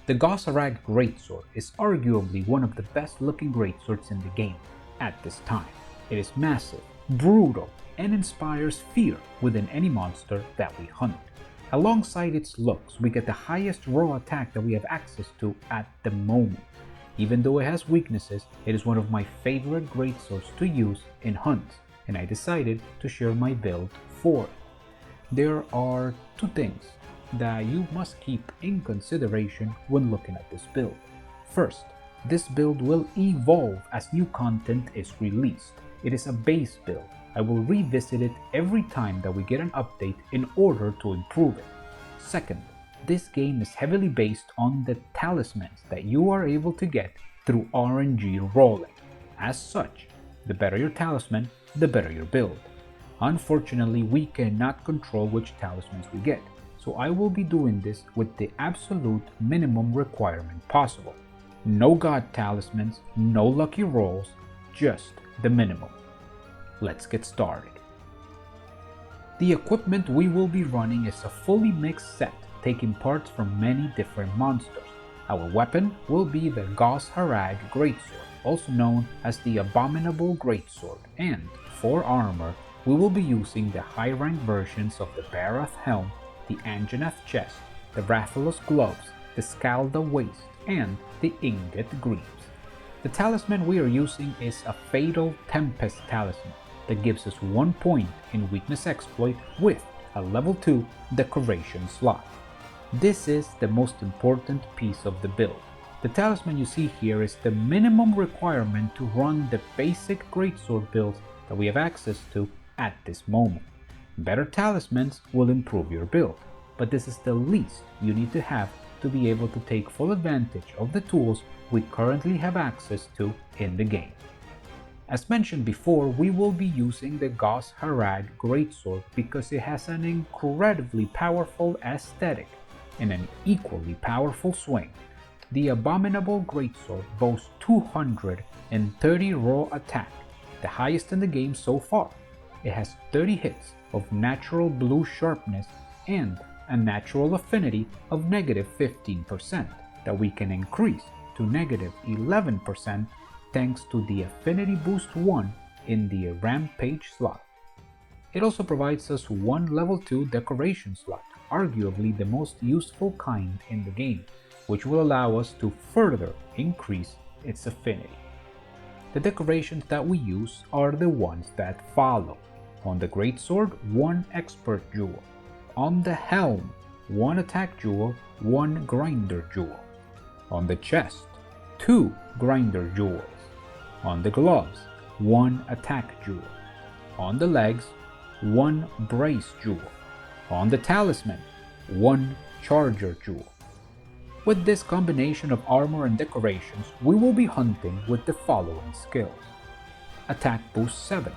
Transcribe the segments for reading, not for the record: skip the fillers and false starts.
The Goss Harag Great Sword is arguably one of the best looking greatswords in the game at this time. It is massive, brutal, and inspires fear within any monster that we hunt. Alongside its looks, we get the highest raw attack that we have access to at the moment. Even though it has weaknesses, it is one of my favorite greatswords to use in hunts, and I decided to share my build for it. There are two things that you must keep in consideration when looking at this build. First, this build will evolve as new content is released. It is a base build. I will revisit it every time that we get an update in order to improve it. Second, this game is heavily based on the talismans that you are able to get through RNG rolling. As such, the better your talisman, the better your build. Unfortunately, we cannot control which talismans we get, so I will be doing this with the absolute minimum requirement possible. No god talismans, no lucky rolls, just the minimum. Let's get started. The equipment we will be running is a fully mixed set, taking parts from many different monsters. Our weapon will be the Goss Harag Great Sword, also known as the Abominable Great Sword, and for armor, we will be using the high-rank versions of the Barath Helm, the Anjanath Chest, the Rathalos Gloves, the Scalda Waist, and the Ingot Greaves. The talisman we are using is a Fatal Tempest talisman that gives us 1 point in Weakness Exploit with a level 2 decoration slot. This is the most important piece of the build. The talisman you see here is the minimum requirement to run the basic greatsword builds that we have access to at this moment. Better talismans will improve your build, but this is the least you need to have to be able to take full advantage of the tools we currently have access to in the game. As mentioned before, we will be using the Goss Harag Greatsword because it has an incredibly powerful aesthetic and an equally powerful swing. The Abominable Greatsword boasts 230 raw attack, the highest in the game so far. It has 30 hits of natural blue sharpness and a natural affinity of -15% that we can increase to -11% thanks to the Affinity Boost 1 in the Rampage slot. It also provides us one level 2 decoration slot, arguably the most useful kind in the game, which will allow us to further increase its affinity. The decorations that we use are the ones that follow. On the Greatsword, 1 Expert Jewel. On the Helm, 1 Attack Jewel, 1 Grinder Jewel. On the chest, 2 Grinder Jewels. On the gloves, 1 Attack Jewel. On the legs, 1 Brace Jewel. On the talisman, 1 Charger Jewel. With this combination of armor and decorations, we will be hunting with the following skills. Attack Boost 7,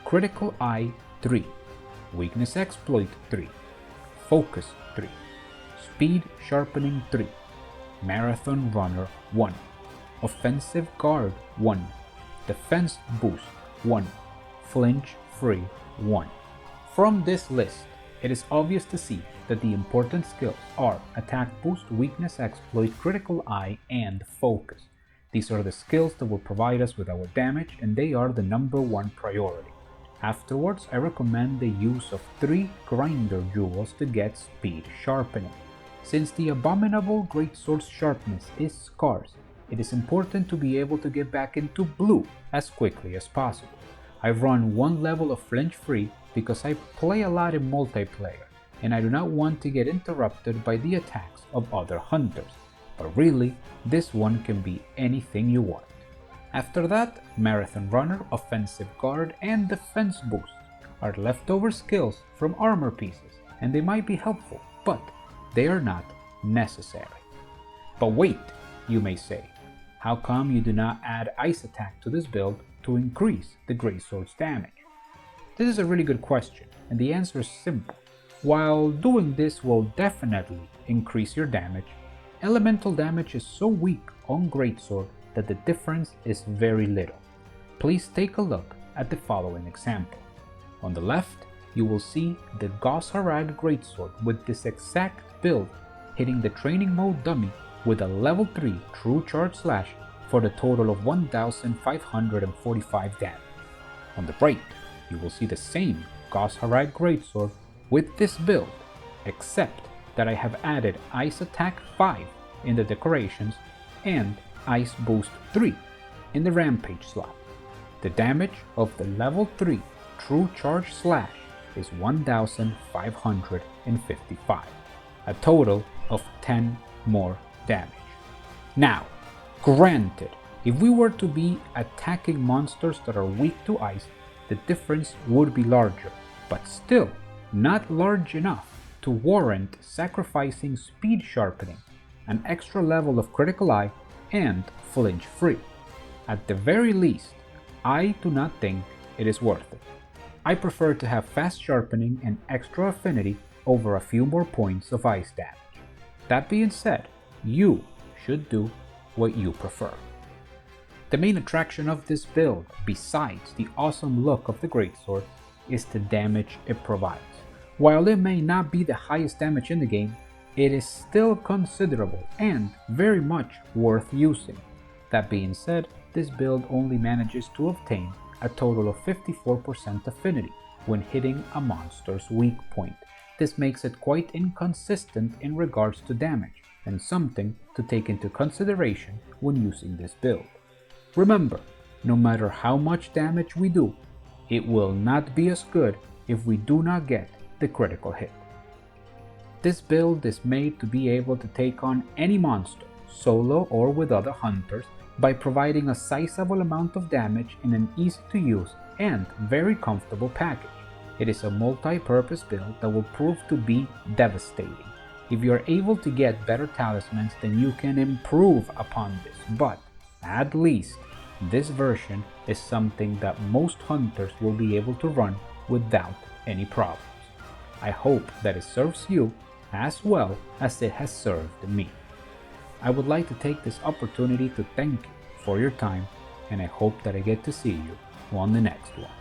Critical Eye 3, Weakness Exploit 3, Focus 3, Speed Sharpening 3, Marathon Runner 1, Offensive Guard 1, Defense Boost 1, Flinch Free 1. From this list, it is obvious to see that the important skills are Attack Boost, Weakness Exploit, Critical Eye, and Focus. These are the skills that will provide us with our damage, and they are the #1 priority. Afterwards, I recommend the use of 3 Grinder Jewels to get Speed Sharpening. Since the Abominable Greatsword's sharpness is scarce, it is important to be able to get back into blue as quickly as possible. I run 1 level of Flinch Free because I play a lot in multiplayer, and I do not want to get interrupted by the attacks of other hunters, but really, this one can be anything you want. After that, Marathon Runner, Offensive Guard, and Defense Boost are leftover skills from armor pieces, and they might be helpful, but they are not necessary. But wait, you may say, how come you do not add Ice Attack to this build to increase the Greatsword's damage? This is a really good question, and the answer is simple. While doing this will definitely increase your damage, elemental damage is so weak on Greatsword that the difference is very little. Please take a look at the following example. On the left, you will see the Goss Harag Greatsword with this exact build hitting the training mode dummy with a level 3 True Charge Slash for the total of 1545 damage. On the right, you will see the same Goss Harag Greatsword with this build, except that I have added Ice Attack 5 in the decorations and Ice Boost 3 in the Rampage slot. The damage of the level 3 True Charge Slash is 1555, a total of 10 more damage. Now, granted, if we were to be attacking monsters that are weak to ice, the difference would be larger, but still not large enough to warrant sacrificing speed sharpening, an extra level of critical eye, and flinch free. At the very least, I do not think it is worth it. I prefer to have fast sharpening and extra affinity over a few more points of ice damage. That being said, you should do what you prefer. The main attraction of this build, besides the awesome look of the greatsword, is the damage it provides. While it may not be the highest damage in the game, it is still considerable and very much worth using. That being said, this build only manages to obtain a total of 54% affinity when hitting a monster's weak point. This makes it quite inconsistent in regards to damage, and something to take into consideration when using this build. Remember, no matter how much damage we do, it will not be as good if we do not get the critical hit. This build is made to be able to take on any monster, solo or with other hunters, by providing a sizable amount of damage in an easy to use and very comfortable package. It is a multi-purpose build that will prove to be devastating. If you are able to get better talismans, then you can improve upon this, but at least this version is something that most hunters will be able to run without any problems. I hope that it serves you as well as it has served me. I would like to take this opportunity to thank you for your time, and I hope that I get to see you on the next one.